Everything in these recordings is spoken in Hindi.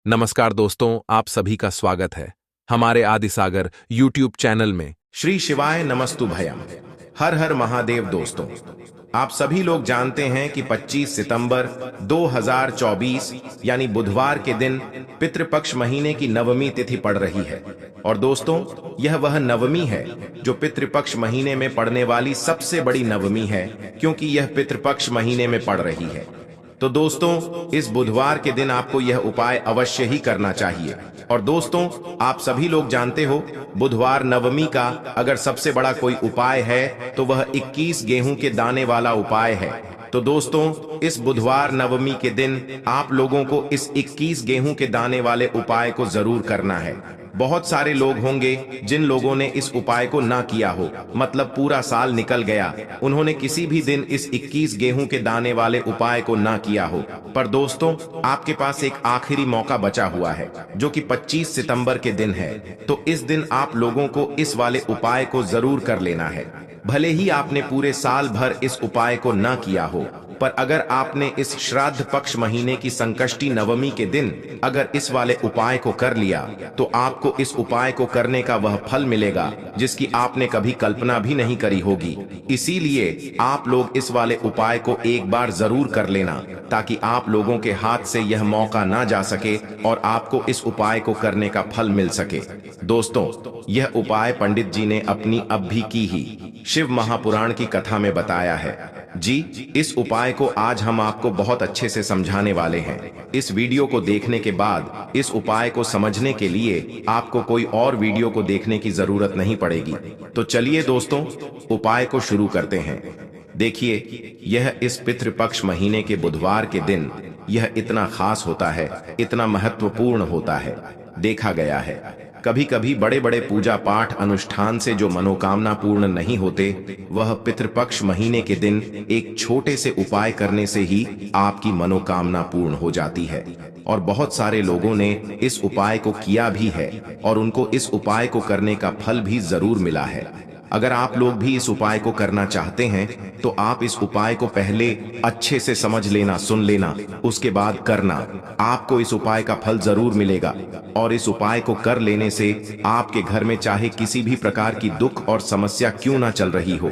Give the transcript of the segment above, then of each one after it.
नमस्कार दोस्तों, आप सभी का स्वागत है हमारे आदिसागर यूट्यूब चैनल में। श्री शिवाय नमस्तु भयम। हर हर महादेव। दोस्तों, आप सभी लोग जानते हैं कि 25 सितंबर 2024 यानी बुधवार के दिन पितृपक्ष महीने की नवमी तिथि पड़ रही है। और दोस्तों, यह वह नवमी है जो पितृपक्ष महीने में पड़ने वाली सबसे बड़ी नवमी है, क्योंकि यह पितृपक्ष महीने में पड़ रही है। तो दोस्तों, इस बुधवार के दिन आपको यह उपाय अवश्य ही करना चाहिए। और दोस्तों, आप सभी लोग जानते हो, बुधवार नवमी का अगर सबसे बड़ा कोई उपाय है तो वह 21 गेहूं के दाने वाला उपाय है। तो दोस्तों, इस बुधवार नवमी के दिन आप लोगों को इस 21 गेहूं के दाने वाले उपाय को जरूर करना है। बहुत सारे लोग होंगे जिन लोगों ने इस उपाय को ना किया हो, मतलब पूरा साल निकल गया, उन्होंने किसी भी दिन इस 21 गेहूं के दाने वाले उपाय को ना किया हो। पर दोस्तों, आपके पास एक आखिरी मौका बचा हुआ है जो कि 25 सितंबर के दिन है। तो इस दिन आप लोगों को इस वाले उपाय को जरूर कर लेना है। भले ही आपने पूरे साल भर इस उपाय को ना किया हो, पर अगर आपने इस श्राद्ध पक्ष महीने की संकष्टी नवमी के दिन अगर इस वाले उपाय को कर लिया तो आपको इस उपाय को करने का वह फल मिलेगा जिसकी आपने कभी कल्पना भी नहीं करी होगी। इसीलिए आप लोग इस वाले उपाय को एक बार जरूर कर लेना, ताकि आप लोगों के हाथ से यह मौका ना जा सके और आपको इस उपाय को करने का फल मिल सके। दोस्तों, यह उपाय पंडित जी ने अपनी अब भी की ही शिव महापुराण की कथा में बताया है। जी, इस उपाय को आज हम आपको बहुत अच्छे से समझाने वाले हैं। इस वीडियो को देखने के बाद इस उपाय को समझने के लिए आपको कोई और वीडियो को देखने की जरूरत नहीं पड़ेगी। तो चलिए दोस्तों, उपाय को शुरू करते हैं। देखिए, यह इस पितृपक्ष महीने के बुधवार के दिन यह इतना खास होता है, इतना महत्वपूर्ण होता है। देखा गया है, कभी कभी बड़े बड़े पूजा पाठ अनुष्ठान से जो मनोकामना पूर्ण नहीं होते, वह पितृपक्ष महीने के दिन एक छोटे से उपाय करने से ही आपकी मनोकामना पूर्ण हो जाती है। और बहुत सारे लोगों ने इस उपाय को किया भी है और उनको इस उपाय को करने का फल भी जरूर मिला है। अगर आप लोग भी इस उपाय को करना चाहते हैं तो आप इस उपाय को पहले अच्छे से समझ लेना, सुन लेना, उसके बाद करना। आपको इस उपाय का फल जरूर मिलेगा। और इस उपाय को कर लेने से आपके घर में चाहे किसी भी प्रकार की दुख और समस्या क्यों ना चल रही हो,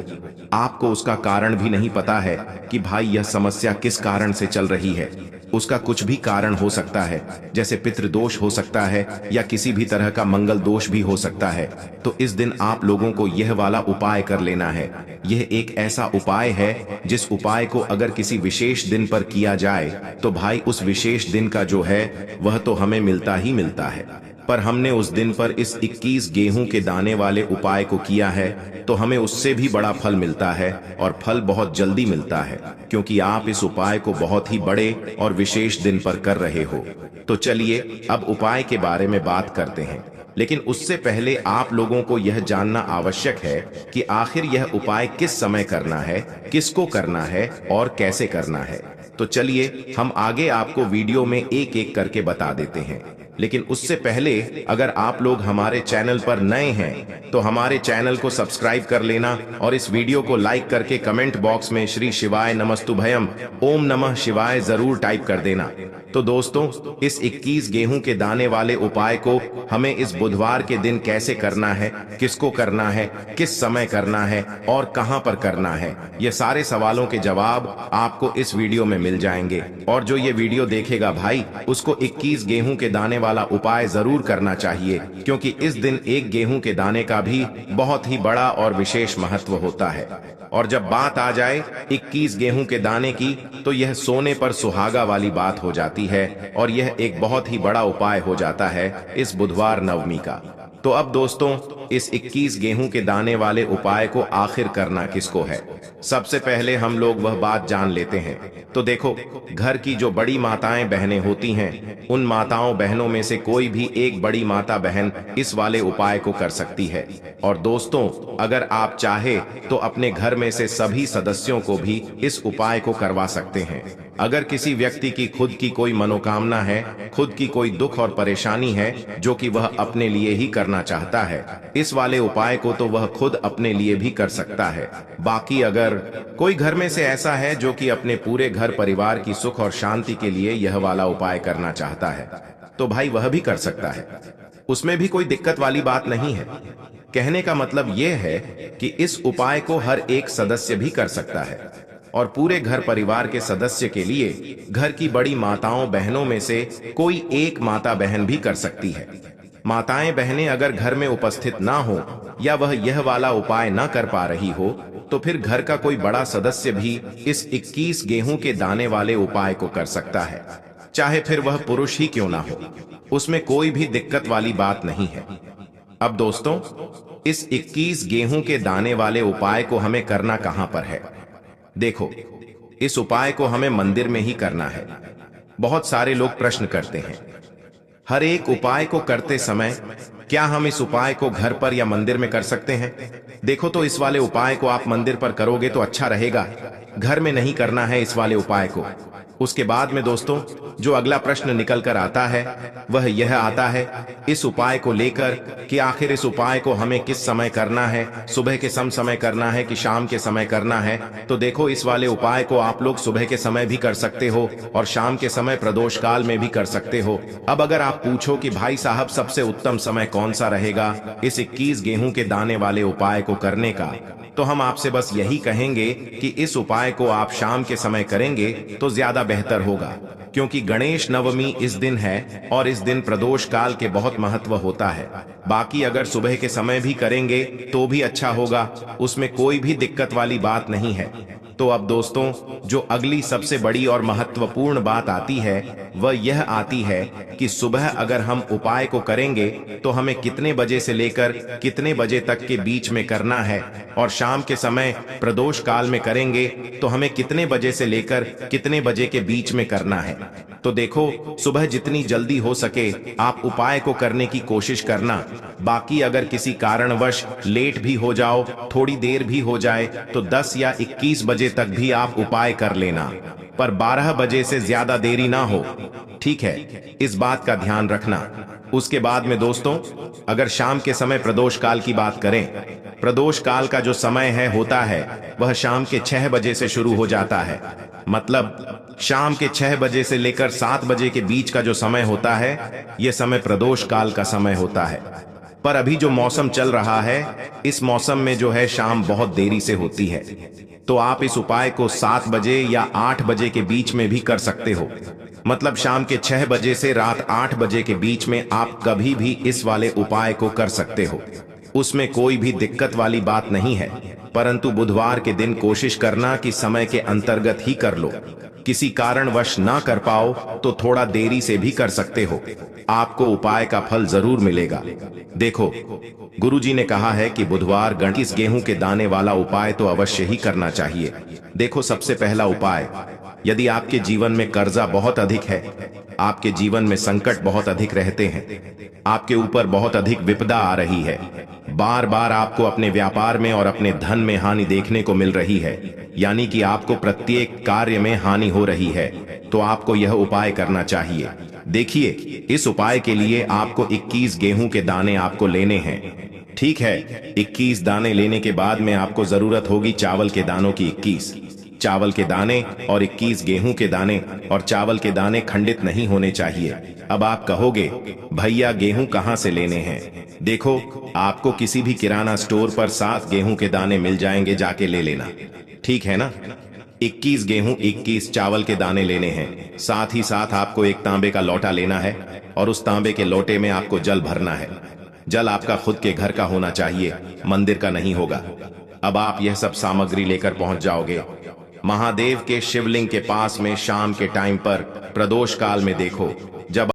आपको उसका कारण भी नहीं पता है कि भाई यह समस्या किस कारण से चल रही है। उसका कुछ भी कारण हो सकता है, जैसे पितृदोष हो सकता है या किसी भी तरह का मंगल दोष भी हो सकता है। तो इस दिन आप लोगों को यह वाला उपाय कर लेना है। यह एक ऐसा उपाय है जिस उपाय को अगर किसी विशेष दिन पर किया जाए तो भाई उस विशेष दिन का जो है वह तो हमें मिलता ही मिलता है। पर हमने उस दिन पर इस 21 गेहूं के दाने वाले उपाय को किया है तो हमें उससे भी बड़ा फल मिलता है, और फल बहुत जल्दी मिलता है, क्योंकि आप इस उपाय को बहुत ही बड़े और विशेष दिन पर कर रहे हो। तो चलिए अब उपाय के बारे में बात करते हैं। लेकिन उससे पहले आप लोगों को यह जानना आवश्यक है कि आखिर यह उपाय किस समय करना है, किसको करना है और कैसे करना है। तो चलिए हम आगे आपको वीडियो में एक एक करके बता देते हैं। लेकिन उससे पहले अगर आप लोग हमारे चैनल पर नए हैं तो हमारे चैनल को सब्सक्राइब कर लेना और इस वीडियो को लाइक करके कमेंट बॉक्स में श्री शिवाय नमस्तु भयम, ओम नमः शिवाय जरूर टाइप कर देना। तो दोस्तों, इस 21 गेहूं के दाने वाले उपाय को हमें इस बुधवार के दिन कैसे करना है, किसको करना है, किस समय करना है और कहां पर करना है, ये सारे सवालों के जवाब आपको इस वीडियो में मिल जाएंगे। और जो ये वीडियो देखेगा भाई, उसको 21 गेहूं के दाने वाला उपाय जरूर करना चाहिए, क्योंकि इस दिन एक गेहूं के दाने का भी बहुत ही बड़ा और विशेष महत्व होता है। और जब बात आ जाए 21 गेहूं के दाने की, तो यह सोने पर सुहागा वाली बात हो जाती है और यह एक बहुत ही बड़ा उपाय हो जाता है इस बुधवार नवमी का। तो अब दोस्तों, इस 21 गेहूं के दाने वाले उपाय को आखिर करना किसको है, सबसे पहले हम लोग वह बात जान लेते हैं। तो देखो, घर की जो बड़ी माताएं बहनें होती हैं, उन माताओं बहनों में से कोई भी एक बड़ी माता बहन इस वाले उपाय को कर सकती है। और दोस्तों, अगर आप चाहे तो अपने घर में से सभी सदस्यों को भी इस उपाय को करवा सकते हैं। अगर किसी व्यक्ति की खुद की कोई मनोकामना है, खुद की कोई दुख और परेशानी है जो कि वह अपने लिए ही करना चाहता है, इस वाले उपाय को तो वह खुद अपने लिए भी कर सकता है। बाकी अगर कोई घर में से ऐसा है जो कि अपने पूरे घर परिवार की सुख और शांति के लिए यह वाला उपाय करना चाहता है, तो भाई वह भी कर सकता है, उसमें भी कोई दिक्कत वाली बात नहीं है। कहने का मतलब यह है कि इस उपाय को हर एक सदस्य भी कर सकता है और पूरे घर परिवार के सदस्य के लिए घर की बड़ी माताओं बहनों में से कोई एक माता बहन भी कर सकती है। माताएं बहनें अगर घर में उपस्थित ना हो या वह यह वाला उपाय ना कर पा रही हो तो फिर घर का कोई बड़ा सदस्य भी इस 21 गेहूं के दाने वाले उपाय को कर सकता है, चाहे फिर वह पुरुष ही क्यों ना हो, उसमें कोई भी दिक्कत वाली बात नहीं है। अब दोस्तों, इस 21 गेहूं के दाने वाले उपाय को हमें करना कहां पर है? देखो, इस उपाय को हमें मंदिर में ही करना है। बहुत सारे लोग प्रश्न करते हैं, हर एक उपाय को करते समय क्या हम इस उपाय को घर पर या मंदिर में कर सकते हैं? देखो, तो इस वाले उपाय को आप मंदिर पर करोगे तो अच्छा रहेगा, घर में नहीं करना है इस वाले उपाय को। उसके बाद में दोस्तों, जो अगला प्रश्न निकल कर आता है वह यह आता है इस उपाय को लेकर कि आखिर इस उपाय को हमें किस समय करना है, सुबह के समय करना है कि शाम के समय करना है? तो देखो, इस वाले उपाय को आप लोग सुबह के समय भी कर सकते हो और शाम के समय प्रदोष काल में भी कर सकते हो। अब अगर आप पूछो कि भाई साहब सबसे उत्तम समय कौन सा रहेगा इस 21 गेहूं के दाने वाले उपाय को करने का, तो हम आपसे बस यही कहेंगे कि इस उपाय को आप शाम के समय करेंगे तो ज्यादा बेहतर होगा, क्योंकि गणेश नवमी इस दिन है और इस दिन प्रदोष काल के बहुत महत्व होता है। बाकी अगर सुबह के समय भी करेंगे तो भी अच्छा होगा, उसमें कोई भी दिक्कत वाली बात नहीं है। तो अब दोस्तों, जो अगली सबसे बड़ी और महत्वपूर्ण बात आती है वह यह आती है कि सुबह अगर हम उपाय को करेंगे तो हमें कितने बजे से लेकर कितने बजे तक के बीच में करना है, और शाम के समय प्रदोष काल में करेंगे तो हमें कितने बजे से लेकर कितने बजे के बीच में करना है। तो देखो, सुबह जितनी जल्दी हो सके आप उपाय को करने की कोशिश करना। बाकी अगर किसी कारणवश लेट भी हो जाओ, थोड़ी देर भी हो जाए, तो 10 या 21 बजे तक भी आप उपाय कर लेना, पर 12 बजे से ज्यादा देरी ना हो, ठीक है? इस बात का ध्यान रखना। उसके बाद में दोस्तों, अगर शाम के समय प्रदोष काल की बात करें, प्रदोष काल का जो समय है होता है वह शाम के 6 बजे से शुरू हो जाता है। मतलब शाम के 6 बजे से लेकर 7 बजे के बीच का जो समय होता है यह समय प्रदोष काल का समय होता है। पर अभी जो मौसम चल रहा है, इस मौसम में जो है शाम बहुत देरी से होती है, तो आप इस उपाय को 7 बजे या 8 बजे के बीच में भी कर सकते हो। मतलब शाम के 6 बजे से रात 8 बजे के बीच में आप कभी भी इस वाले उपाय को कर सकते हो, उसमें कोई भी दिक्कत वाली बात नहीं है। परंतु बुधवार के दिन कोशिश करना कि समय के अंतर्गत ही कर लो। किसी कारणवश ना कर पाओ तो थोड़ा देरी से भी कर सकते हो, आपको उपाय का फल जरूर मिलेगा। देखो, गुरुजी ने कहा है कि बुधवार गणेश गेहूं के दाने वाला उपाय तो अवश्य ही करना चाहिए। देखो, सबसे पहला उपाय, यदि आपके जीवन में कर्जा बहुत अधिक है, आपके जीवन में संकट बहुत अधिक रहते हैं, आपके ऊपर बहुत अधिक विपदा आ रही है, बार बार आपको अपने व्यापार में और अपने धन में हानि देखने को मिल रही है, यानी कि आपको प्रत्येक कार्य में हानि हो रही है, तो आपको यह उपाय करना चाहिए। देखिए, इस उपाय के लिए आपको 21 गेहूं के दाने आपको लेने हैं, ठीक है? 21 दाने लेने के बाद में आपको जरूरत होगी चावल के दानों की 21 चावल के दाने और 21 गेहूं के दाने, और चावल के दाने खंडित नहीं होने चाहिए। अब आप कहोगे, भैया गेहूं कहां से लेने हैं? देखो, आपको किसी भी किराना स्टोर पर 7 गेहूं के दाने मिल जाएंगे, जाके ले लेना, ठीक है ना? 21 गेहूं 21 चावल के दाने लेने हैं। साथ ही साथ आपको एक तांबे का लोटा लेना है और उस तांबे के लोटे में आपको जल भरना है। जल आपका खुद के घर का होना चाहिए, मंदिर का नहीं होगा। अब आप यह सब सामग्री लेकर पहुंच जाओगे महादेव के शिवलिंग के पास में शाम के टाइम पर प्रदोष काल में। देखो, जब